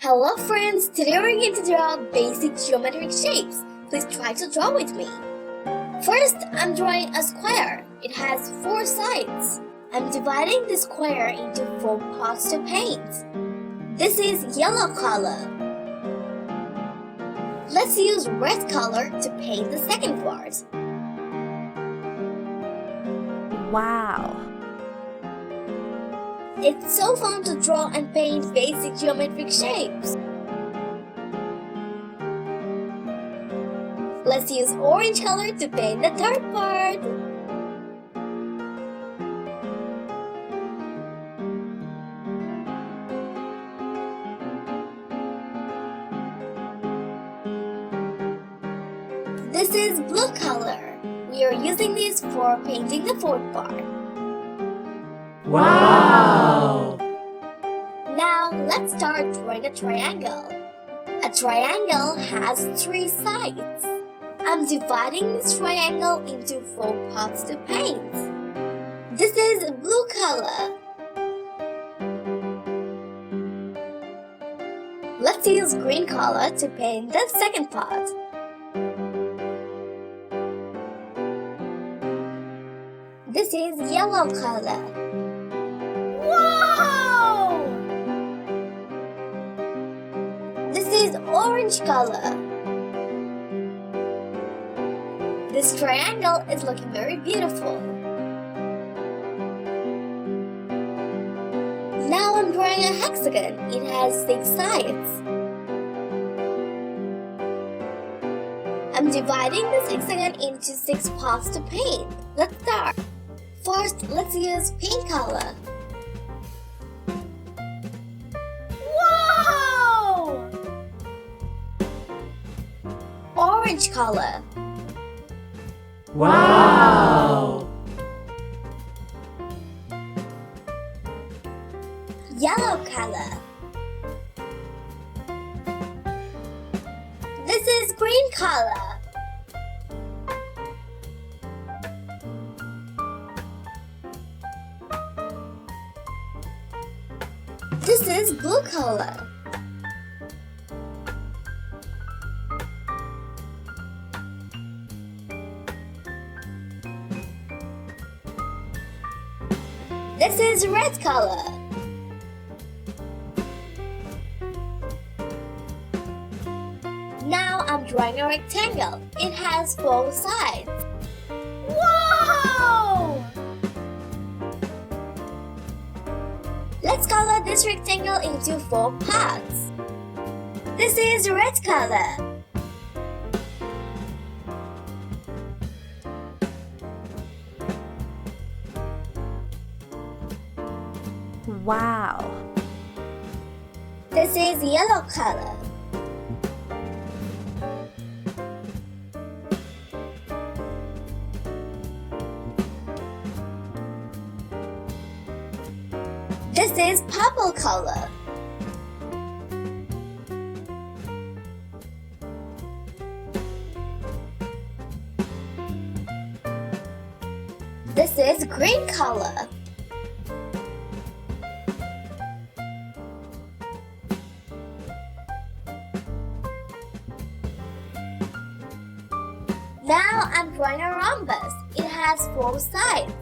Hello friends, today we're going to draw basic geometric shapes. Please try to draw with me. First, I'm drawing a square. It has 4 sides. I'm dividing the square into 4 parts to paint. This is yellow color. Let's use red color to paint the second part. Wow! It's so fun to draw and paint basic geometric shapes. Let's use orange color to paint the third part. This is blue color. We are using this for painting the fourth part. Wow! Now let's start drawing a triangle. A triangle has 3 sides. I'm dividing this triangle into 4 parts to paint. This is blue color. Let's use green color to paint the second part. This is yellow color. Wow! This is orange color. This triangle is looking very beautiful. Now I'm drawing a hexagon. It has 6 sides. I'm dividing this hexagon into 6 parts to paint. Let's start. First, let's use pink color. Wow! Orange color. Wow! Yellow color. This is green color. This is blue color. This is red color. Now I'm drawing a rectangle. It has 4 sides. Wow! Let's color this rectangle into 4 parts. This is red color. Wow! This is yellow color. This is purple color. This is green color. Now I'm drawing a rhombus. It has 4 sides.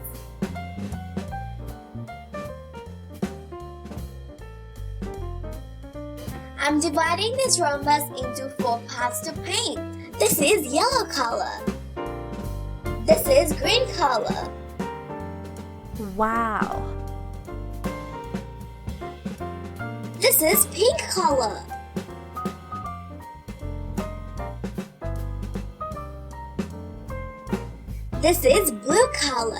I'm dividing this rhombus into 4 parts to paint. This is yellow color. This is green color. Wow! This is pink color. This is blue color.